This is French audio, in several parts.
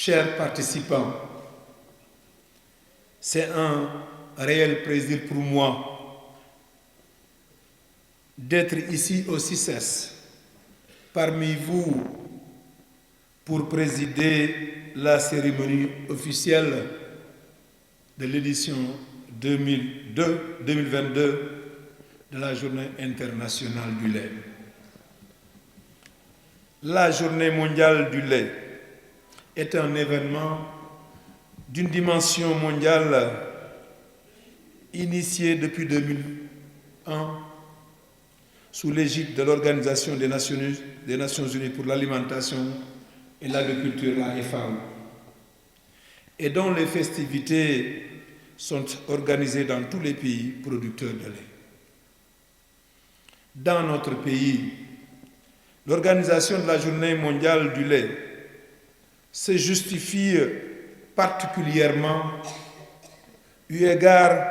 Chers participants, c'est un réel plaisir pour moi d'être ici au CICES, parmi vous, pour présider la cérémonie officielle de l'édition 2022 de la Journée internationale du lait. La Journée mondiale du lait est un événement d'une dimension mondiale initié depuis 2001 sous l'égide de l'Organisation des Nations Unies pour l'alimentation et l'agriculture, la FAO, et dont les festivités sont organisées dans tous les pays producteurs de lait. Dans notre pays, l'organisation de la Journée mondiale du lait se justifie particulièrement eu égard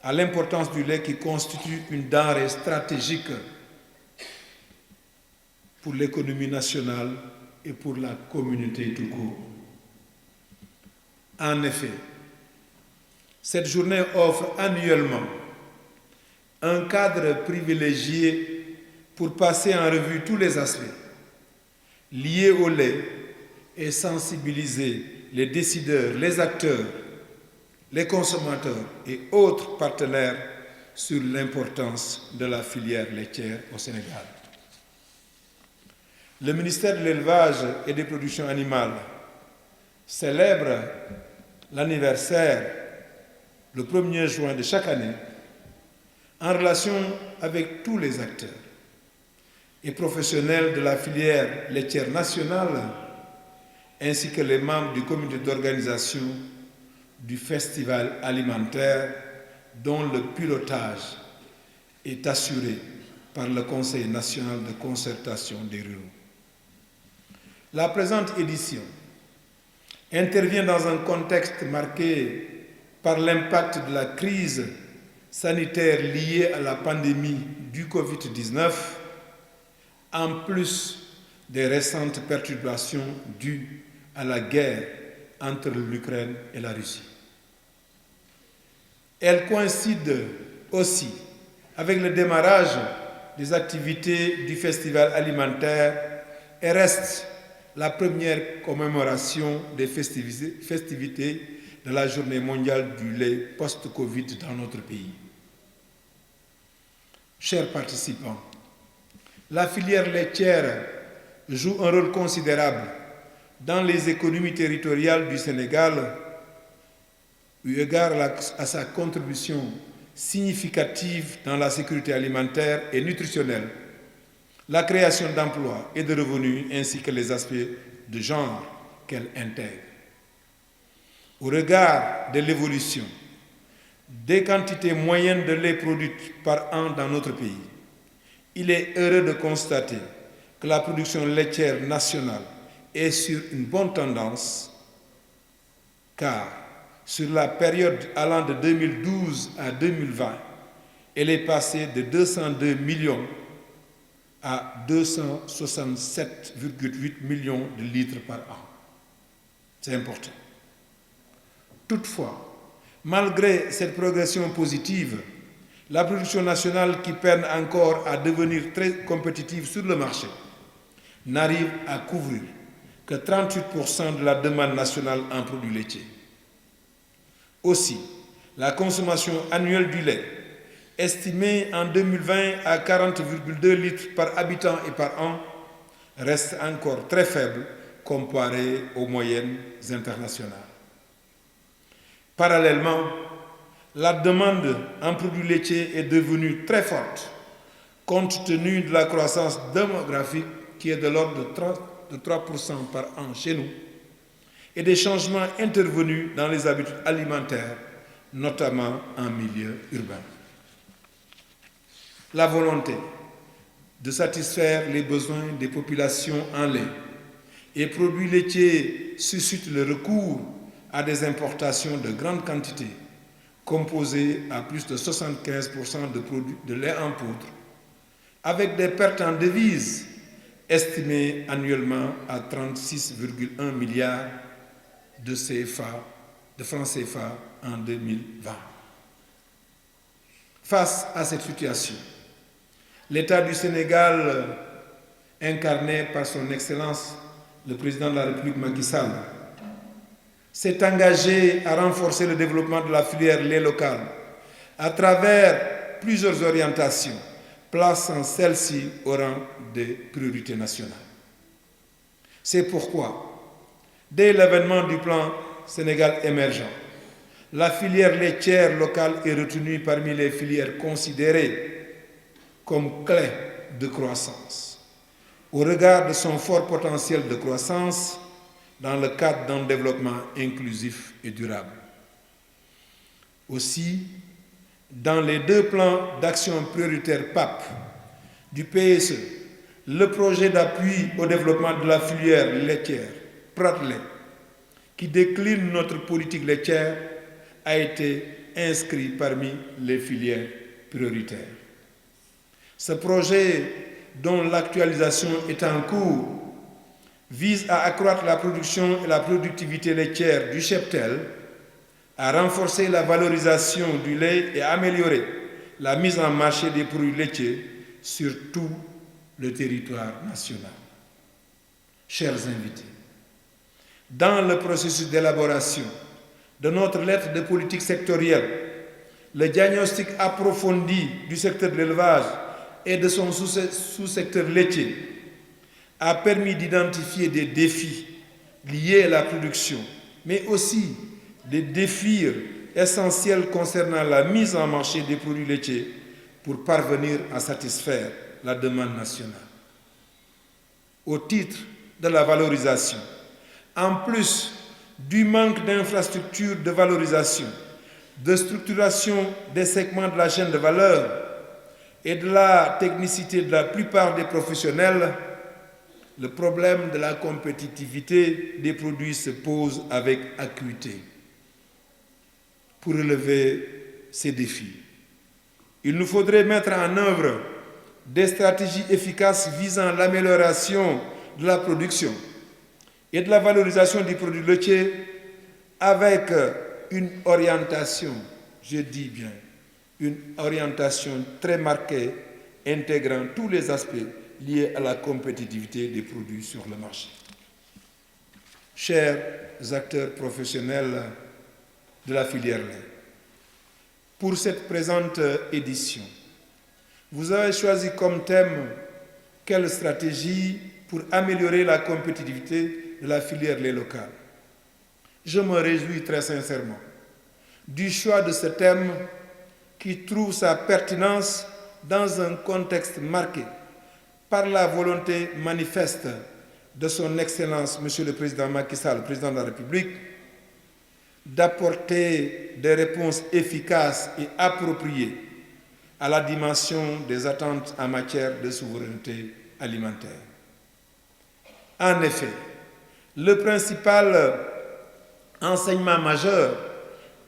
à l'importance du lait qui constitue une denrée stratégique pour l'économie nationale et pour la communauté tout court. En effet, cette journée offre annuellement un cadre privilégié pour passer en revue tous les aspects liés au lait et sensibiliser les décideurs, les acteurs, les consommateurs et autres partenaires sur l'importance de la filière laitière au Sénégal. Le ministère de l'Élevage et des Productions Animales célèbre l'anniversaire le 1er juin de chaque année en relation avec tous les acteurs et professionnels de la filière laitière nationale ainsi que les membres du comité d'organisation du festival alimentaire dont le pilotage est assuré par le Conseil national de concertation des ruraux. La présente édition intervient dans un contexte marqué par l'impact de la crise sanitaire liée à la pandémie du Covid-19, en plus des récentes perturbations dues à la guerre entre l'Ukraine et la Russie. Elle coïncide aussi avec le démarrage des activités du festival alimentaire et reste la première commémoration des festivités de la Journée mondiale du lait post-Covid dans notre pays. Chers participants, la filière laitière joue un rôle considérable dans les économies territoriales du Sénégal, eu égard à sa contribution significative dans la sécurité alimentaire et nutritionnelle, la création d'emplois et de revenus, ainsi que les aspects de genre qu'elle intègre. Au regard de l'évolution des quantités moyennes de lait produites par an dans notre pays, il est heureux de constater que la production laitière nationale est sur une bonne tendance, car sur la période allant de 2012 à 2020, elle est passée de 202 millions à 267,8 millions de litres par an. C'est important. Toutefois, malgré cette progression positive, la production nationale qui peine encore à devenir très compétitive sur le marché n'arrive à couvrir que 38% de la demande nationale en produits laitiers. Aussi, la consommation annuelle du lait, estimée en 2020 à 40,2 litres par habitant et par an, reste encore très faible comparée aux moyennes internationales. Parallèlement, la demande en produits laitiers est devenue très forte, compte tenu de la croissance démographique qui est de l'ordre de 3% par an chez nous, et des changements intervenus dans les habitudes alimentaires, notamment en milieu urbain. La volonté de satisfaire les besoins des populations en lait et produits laitiers suscite le recours à des importations de grande quantité, composé à plus de 75% de lait en poudre, avec des pertes en devises estimées annuellement à 36,1 milliards de francs CFA en 2020. Face à cette situation, l'État du Sénégal, incarné par son Excellence le Président de la République Macky Sall, s'est engagé à renforcer le développement de la filière lait local à travers plusieurs orientations, plaçant celle-ci au rang des priorités nationales. C'est pourquoi, dès l'avènement du plan Sénégal émergent, la filière laitière locale est retenue parmi les filières considérées comme clés de croissance, au regard de son fort potentiel de croissance dans le cadre d'un développement inclusif et durable. Aussi, dans les deux plans d'action prioritaire PAP du PSE, le projet d'appui au développement de la filière laitière, Pratlait, qui décline notre politique laitière, a été inscrit parmi les filières prioritaires. Ce projet, dont l'actualisation est en cours, vise à accroître la production et la productivité laitière du cheptel, à renforcer la valorisation du lait et à améliorer la mise en marché des produits laitiers sur tout le territoire national. Chers invités, dans le processus d'élaboration de notre lettre de politique sectorielle, le diagnostic approfondi du secteur de l'élevage et de son sous-secteur laitier a permis d'identifier des défis liés à la production, mais aussi des défis essentiels concernant la mise en marché des produits laitiers pour parvenir à satisfaire la demande nationale. Au titre de la valorisation, en plus du manque d'infrastructures de valorisation, de structuration des segments de la chaîne de valeur et de la technicité de la plupart des professionnels, le problème de la compétitivité des produits se pose avec acuité. Pour relever ces défis, il nous faudrait mettre en œuvre des stratégies efficaces visant l'amélioration de la production et de la valorisation des produits laitiers avec une orientation, je dis bien, une orientation très marquée intégrant tous les aspects liés à la compétitivité des produits sur le marché. Chers acteurs professionnels de la filière lait, pour cette présente édition, vous avez choisi comme thème quelle stratégie pour améliorer la compétitivité de la filière lait locale. Je me réjouis très sincèrement du choix de ce thème qui trouve sa pertinence dans un contexte marqué par la volonté manifeste de son Excellence, Monsieur le Président Macky Sall, le Président de la République, d'apporter des réponses efficaces et appropriées à la dimension des attentes en matière de souveraineté alimentaire. En effet, le principal enseignement majeur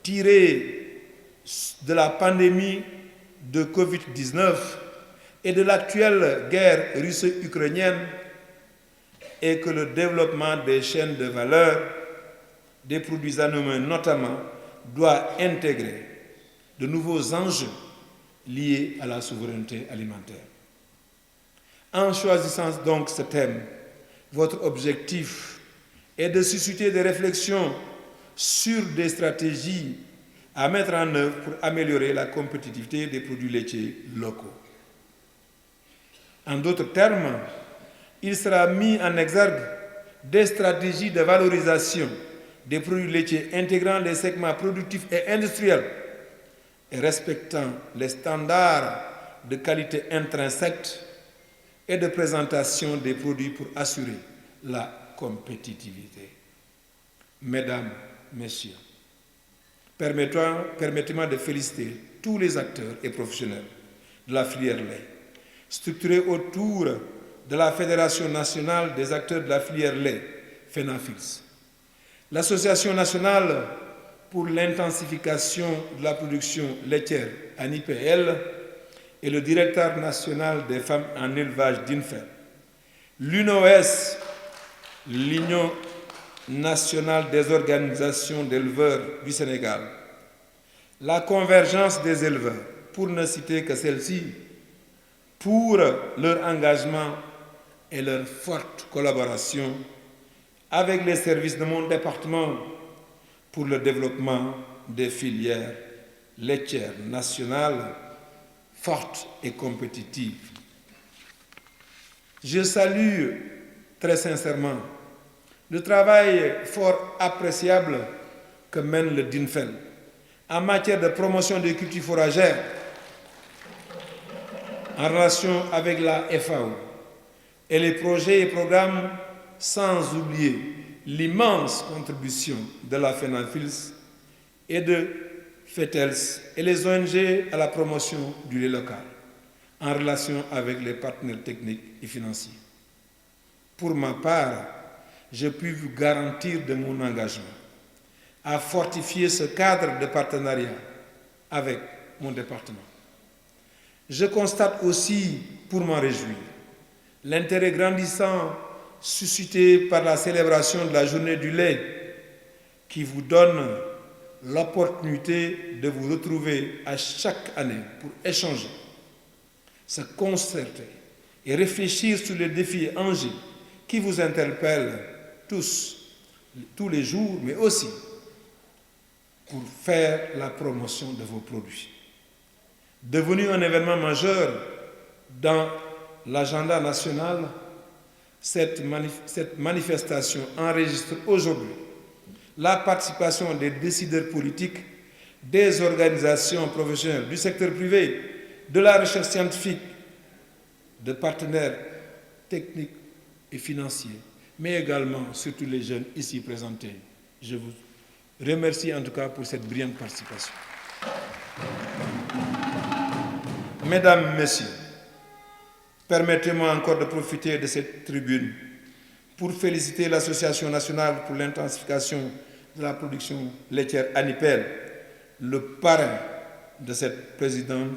tiré de la pandémie de Covid-19 et de l'actuelle guerre russo-ukrainienne est que le développement des chaînes de valeur des produits animaux notamment doit intégrer de nouveaux enjeux liés à la souveraineté alimentaire. En choisissant donc ce thème, votre objectif est de susciter des réflexions sur des stratégies à mettre en œuvre pour améliorer la compétitivité des produits laitiers locaux. En d'autres termes, il sera mis en exergue des stratégies de valorisation des produits laitiers intégrant les segments productifs et industriels et respectant les standards de qualité intrinsèque et de présentation des produits pour assurer la compétitivité. Mesdames, Messieurs, permettez-moi de féliciter tous les acteurs et professionnels de la filière lait, structurés autour de la Fédération nationale des acteurs de la filière lait, FENAFILS, l'Association nationale pour l'intensification de la production laitière à NIPL et le directeur national des femmes en élevage d'INFER. L'UNOS, l'Union nationale des organisations d'éleveurs du Sénégal, la convergence des éleveurs, pour ne citer que celle-ci, pour leur engagement et leur forte collaboration avec les services de mon département pour le développement des filières laitières nationales fortes et compétitives. Je salue très sincèrement le travail fort appréciable que mène le DINFEL en matière de promotion des cultures fourragères en relation avec la FAO et les projets et programmes, sans oublier l'immense contribution de la FENAFILS et de FETELS et les ONG à la promotion du lait local en relation avec les partenaires techniques et financiers. Pour ma part, je puis vous garantir de mon engagement à fortifier ce cadre de partenariat avec mon département. Je constate aussi, pour m'en réjouir, l'intérêt grandissant suscité par la célébration de la journée du lait qui vous donne l'opportunité de vous retrouver à chaque année pour échanger, se concerter et réfléchir sur les défis et enjeux qui vous interpellent tous les jours, mais aussi pour faire la promotion de vos produits. Devenu un événement majeur dans l'agenda national, cette manifestation enregistre aujourd'hui la participation des décideurs politiques, des organisations professionnelles, du secteur privé, de la recherche scientifique, de partenaires techniques et financiers, mais également surtout les jeunes ici présentés. Je vous remercie en tout cas pour cette brillante participation. Mesdames, Messieurs, permettez-moi encore de profiter de cette tribune pour féliciter l'Association nationale pour l'intensification de la production laitière ANIPEL, le parrain de cette précédente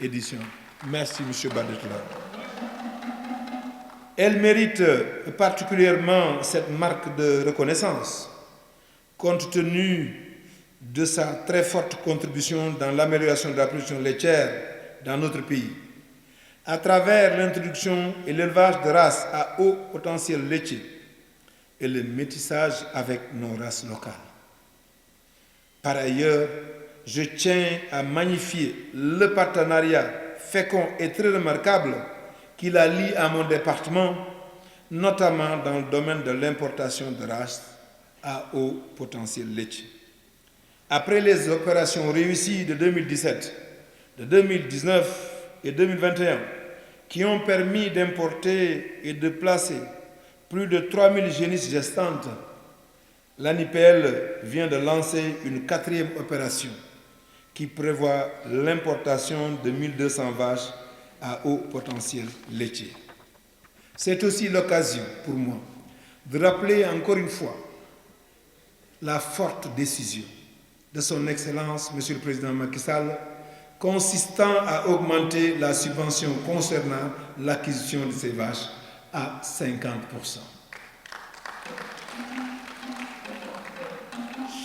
édition. Merci, M. Badetla. Elle mérite particulièrement cette marque de reconnaissance, compte tenu de sa très forte contribution dans l'amélioration de la production laitière dans notre pays, à travers l'introduction et l'élevage de races à haut potentiel laitier et le métissage avec nos races locales. Par ailleurs, je tiens à magnifier le partenariat fécond et très remarquable qui la lie à mon département, notamment dans le domaine de l'importation de races à haut potentiel laitier. Après les opérations réussies de 2017, de 2019 et 2021, qui ont permis d'importer et de placer plus de 3000 génisses gestantes, l'ANIPL vient de lancer une 4e opération qui prévoit l'importation de 1200 vaches à haut potentiel laitier. C'est aussi l'occasion pour moi de rappeler encore une fois la forte décision de son Excellence, Monsieur le Président Macky Sall, consistant à augmenter la subvention concernant l'acquisition de ces vaches à 50%.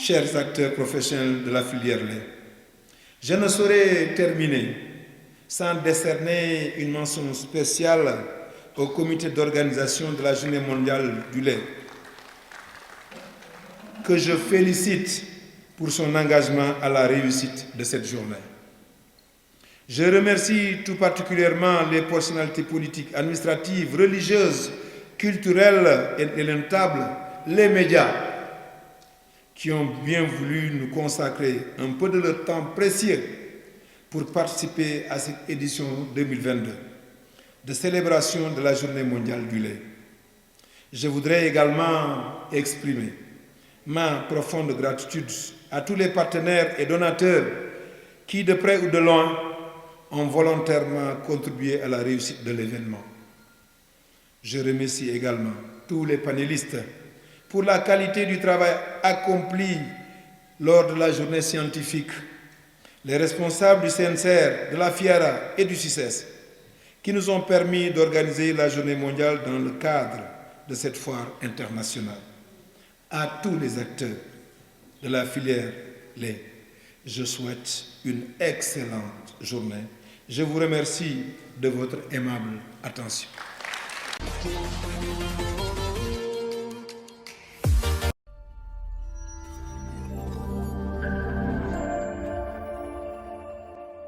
Chers acteurs professionnels de la filière lait, je ne saurais terminer sans décerner une mention spéciale au comité d'organisation de la Journée mondiale du lait, que je félicite pour son engagement à la réussite de cette journée. Je remercie tout particulièrement les personnalités politiques, administratives, religieuses, culturelles et élémentables, les médias, qui ont bien voulu nous consacrer un peu de leur temps précieux pour participer à cette édition 2022 de célébration de la Journée mondiale du lait. Je voudrais également exprimer ma profonde gratitude à tous les partenaires et donateurs qui, de près ou de loin, ont volontairement contribué à la réussite de l'événement. Je remercie également tous les panélistes pour la qualité du travail accompli lors de la journée scientifique, les responsables du CNCR, de la FIARA et du CICES, qui nous ont permis d'organiser la journée mondiale dans le cadre de cette foire internationale. À tous les acteurs de la filière lait, je souhaite une excellente journée. Je vous remercie de votre aimable attention.